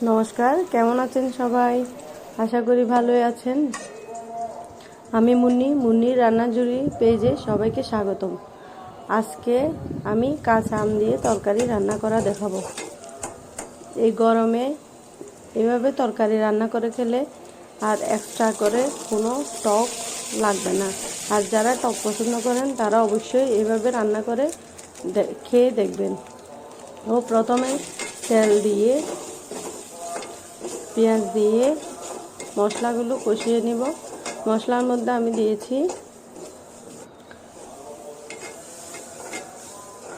নমস্কার, কেমন আছেন সবাই? আশা করি ভালোই আছেন। আমি মুন্নির রান্নাঝুরি পেজে সবাইকে স্বাগতম। আজকে আমি কাঁচা আম দিয়ে তরকারি রান্না করা দেখাবো। এই গরমে এভাবে তরকারি রান্না করে খেলে আর এক্সট্রা করে কোনো টক লাগবে না। আর যারা টক পছন্দ করেন তারা অবশ্যই এভাবে রান্না করে খেয়ে দেখবেন। প্রথমে তেল দিয়ে পেঁয়াজ দিয়ে মশলাগুলো কষিয়ে নিব। মশলার মধ্যে আমি দিয়েছি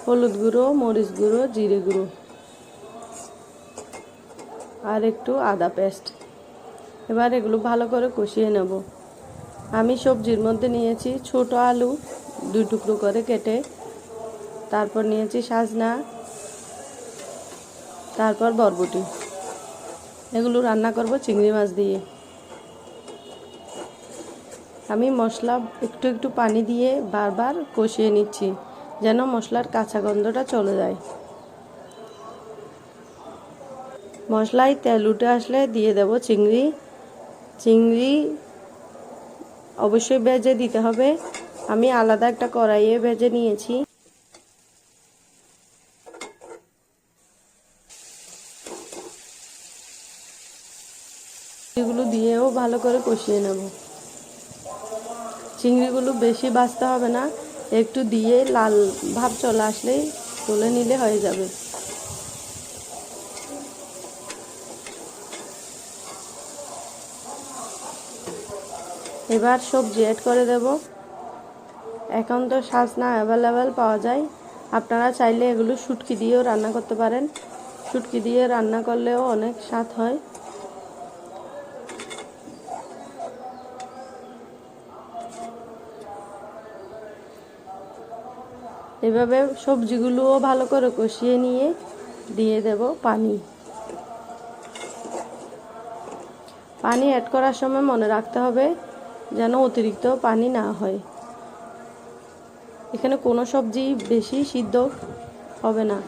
হলুদ গুঁড়ো, মরিচ গুঁড়ো, জিরে গুঁড়ো আর একটু আদা পেস্ট। এবার এগুলো ভালো করে কষিয়ে নেব। আমি সবজির মধ্যে নিয়েছি ছোট আলু 2 টুকরো করে কেটে, তারপর নিয়েছি সজনা, তারপর বরবটি। এগুলো রান্না করব চিংড়ি মাছ দিয়ে। আমি মশলা একটু পানি দিয়ে বারবার কষিয়ে নিচ্ছি যেন মশলার কাঁচা গন্ধটা চলে যায়। মশলায় তেল উঠে আসলে দিয়ে দেব চিংড়ি অবশ্যই ভেজে দিতে হবে। আমি আলাদা একটা কড়াইয়ে ভেজে নিয়েছি। এগুলো দিয়েও ভালো করে কষিয়ে নেব। চিংড়িগুলো বেশি ভাজতে হবে না, একটু দিয়ে লাল ভাব চলে আসলেই তুলে নিলে হয়ে যাবে। এবার সবজি অ্যাড করে দেব। এখন তো সজনা অ্যাভেলেবেল পাওয়া যায়, আপনারা চাইলে এগুলো শুটকি দিয়েও রান্না করতে পারেন। শুটকি দিয়ে রান্না করলেও অনেক স্বাদ হয়। এভাবে সবজিগুলোও ভালো করে কষিয়ে নিয়ে দিয়ে দেব পানি অ্যাড করার সময় মনে রাখতে হবে যেন অতিরিক্ত পানি না হয়। এখানে কোনো সবজি বেশি সিদ্ধ হবে না,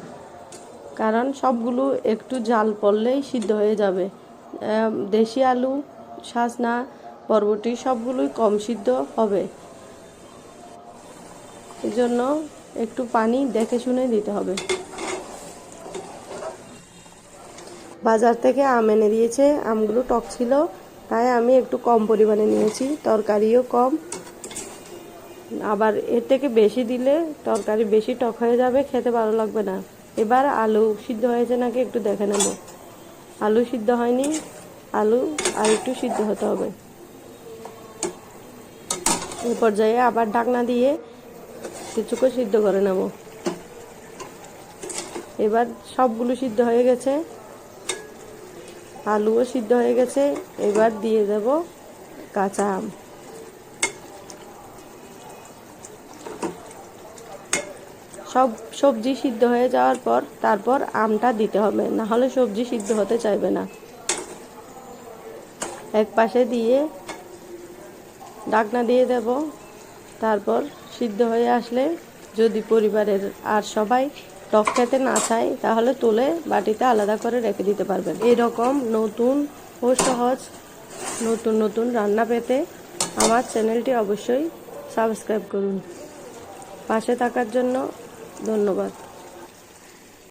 কারণ সবগুলো একটু জাল পড়লেই সিদ্ধ হয়ে যাবে। দেশি আলু, সজনা, বরবটি সবগুলোই কম সিদ্ধ হবে। এজন্য একটু পানি দেখে শুনে দিতে হবে। বাজার থেকে আম এনে দিয়েছে, আমগুলো টক ছিল, তাই আমি একটু কম পরিমাণে নিয়েছি। তরকারিও কম, আবার এর থেকে বেশি দিলে তরকারি বেশি টক হয়ে যাবে, খেতে ভালো লাগবে না। এবার আলু সিদ্ধ হয়েছে নাকি একটু দেখে নেব। আলু সিদ্ধ হয়নি, আলু আর একটু সিদ্ধ হতে হবে। এই পর্যায়ে আবার ঢাকনা দিয়ে কিছুক্ষণ সিদ্ধ করে নেব। এবার সবগুলো সিদ্ধ হয়ে গেছে, আলুও সিদ্ধ হয়ে গেছে। এবার দিয়ে দেব কাঁচা আম। সব সবজি সিদ্ধ হয়ে যাওয়ার পর তারপর আমটা দিতে হবে, না হলে সবজি সিদ্ধ হতে চাইবে না। এক পাশে দিয়ে ঢাকনা দিয়ে দেব। তারপর সিদ্ধ হয়ে আসলে যদি পরিবারের আর সবাই টক খেতে না চায় তাহলে তুলে বাটিতে আলাদা করে রেখে দিতে পারবেন। এরকম নতুন ও সহজ নতুন রান্না পেতে আমার চ্যানেলটি অবশ্যই সাবস্ক্রাইব করুন। পাশে থাকার জন্য ধন্যবাদ।